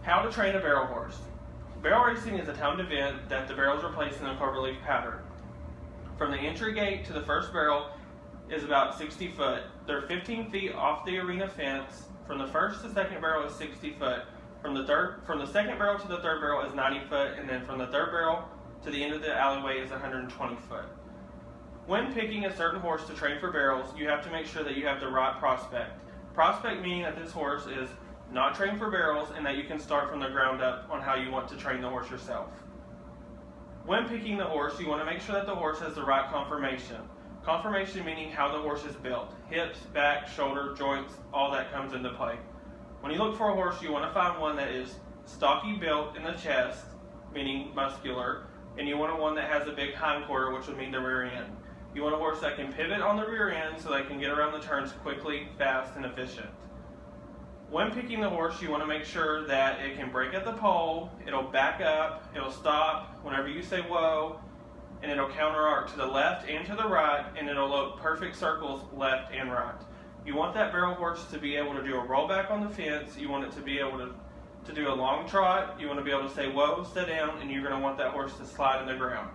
How to train a barrel horse. Barrel racing is a timed event that the barrels are placed in a cloverleaf pattern. From the entry gate to the first barrel is about 60 foot. They're 15 feet off the arena fence. From the first to second barrel is 60 foot. From the second barrel to the third barrel is 90 foot, and then from the third barrel to the end of the alleyway is 120 foot. When picking a certain horse to train for barrels, you have to make sure that you have the right prospect. Prospect meaning that this horse is not trained for barrels and that you can start from the ground up on how you want to train the horse yourself. When picking the horse, you want to make sure that the horse has the right conformation. Conformation meaning how the horse is built. Hips, back, shoulder, joints, all that comes into play. When you look for a horse, you want to find one that is stocky built in the chest, meaning muscular, and you want one that has a big hindquarter, which would mean the rear end. You want a horse that can pivot on the rear end so they can get around the turns quickly, fast, and efficient. When picking the horse, you want to make sure that it can break at the pole, it'll back up, it'll stop whenever you say whoa, and it'll counter arc to the left and to the right, and it'll load perfect circles left and right. You want that barrel horse to be able to do a rollback on the fence, you want it to be able to do a long trot, you want to be able to say whoa, sit down, and you're going to want that horse to slide in the ground.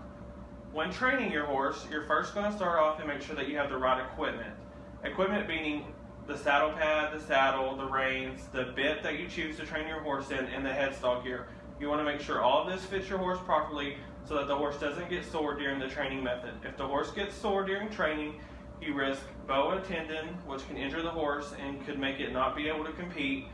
When training your horse, you're first going to start off and make sure that you have the right equipment. Equipment meaning the saddle pad, the saddle, the reins, the bit that you choose to train your horse in, and the headstall gear. You want to make sure all of this fits your horse properly so that the horse doesn't get sore during the training method. If the horse gets sore during training, you risk boa tendon, which can injure the horse and could make it not be able to compete.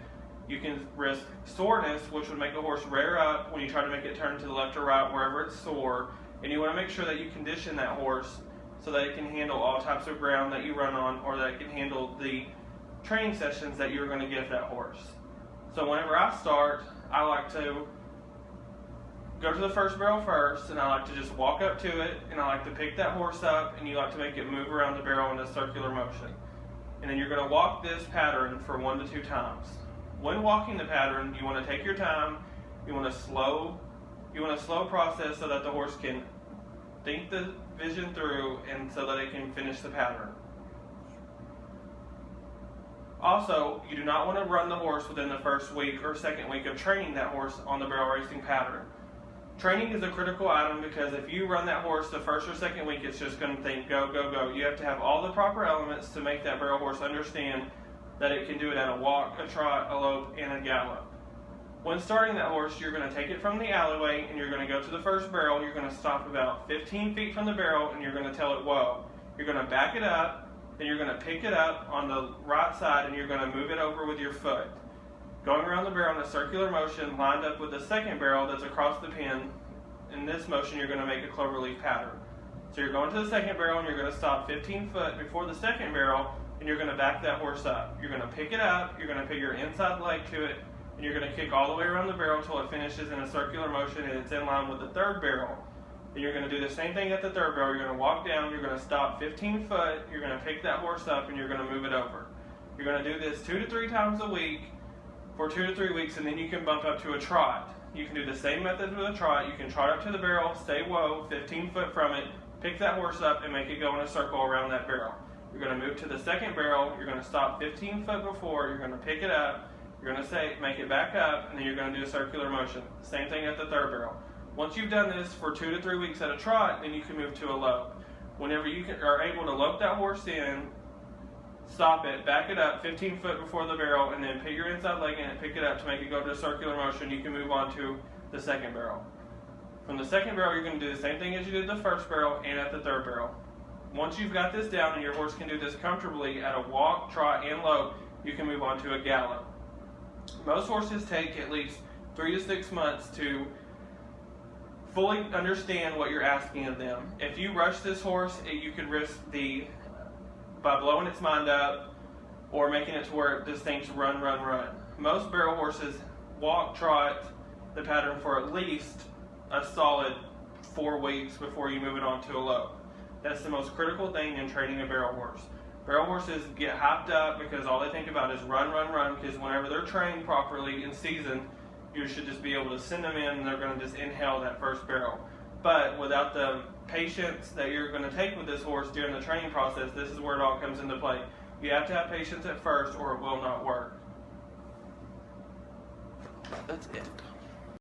You can risk soreness, which would make the horse rear up when you try to make it turn to the left or right wherever it's sore. And you want to make sure that you condition that horse so that it can handle all types of ground that you run on, or that it can handle the training sessions that you're going to give that horse. So whenever I start, I like to go to the first barrel first, and I like to just walk up to it, and I like to pick that horse up, and you like to make it move around the barrel in a circular motion. And then you're going to walk this pattern for 1 to 2 times. When walking the pattern, you want to take your time, you want to slow process so that the horse can think the vision through and so that it can finish the pattern. Also, you do not want to run the horse within the first week or second week of training that horse on the barrel racing pattern. Training is a critical item because if you run that horse the first or second week, it's just going to think go, go, go. You have to have all the proper elements to make that barrel horse understand that it can do it at a walk, a trot, a lope, and a gallop. When starting that horse, you're going to take it from the alleyway and you're going to go to the first barrel. You're going to stop about 15 feet from the barrel and you're going to tell it whoa. You're going to back it up, then you're going to pick it up on the right side and you're going to move it over with your foot. Going around the barrel in a circular motion lined up with the second barrel that's across the pen. In this motion, you're going to make a cloverleaf pattern. So you're going to the second barrel and you're going to stop 15 foot before the second barrel and you're going to back that horse up. You're going to pick it up, you're going to put your inside leg to it, and you're going to kick all the way around the barrel until it finishes in a circular motion and it's in line with the third barrel. And you're going to do the same thing at the third barrel. You're going to walk down, you're going to stop 15 foot, you're going to pick that horse up and you're going to move it over. You're going to do this 2 to 3 times a week for 2 to 3 weeks, and then you can bump up to a trot. You can do the same method with a trot. You can trot up to the barrel, say whoa, 15 foot from it, pick that horse up and make it go in a circle around that barrel. You're going to move to the second barrel, you're going to stop 15 foot before, you're going to pick it up, you're going to say, make it back up, and then you're going to do a circular motion. Same thing at the third barrel. Once you've done this for 2 to 3 weeks at a trot, then you can move to a lope. Whenever you are able to lope that horse in, stop it, back it up 15 foot before the barrel, and then put your inside leg in it, pick it up to make it go to a circular motion, you can move on to the second barrel. From the second barrel, you're going to do the same thing as you did the first barrel and at the third barrel. Once you've got this down and your horse can do this comfortably at a walk, trot, and lope, you can move on to a gallop. Most horses take at least 3 to 6 months to fully understand what you're asking of them. If you rush this horse, you could risk by blowing its mind up or making it to where it just thinks run, run, run. Most barrel horses walk, trot the pattern for at least a solid 4 weeks before you move it on to a lope. That's the most critical thing in training a barrel horse. Barrel horses get hyped up because all they think about is run, run, run, because whenever they're trained properly in season, you should just be able to send them in and they're going to just inhale that first barrel. But without the patience that you're going to take with this horse during the training process, this is where it all comes into play. You have to have patience at first or it will not work. That's it.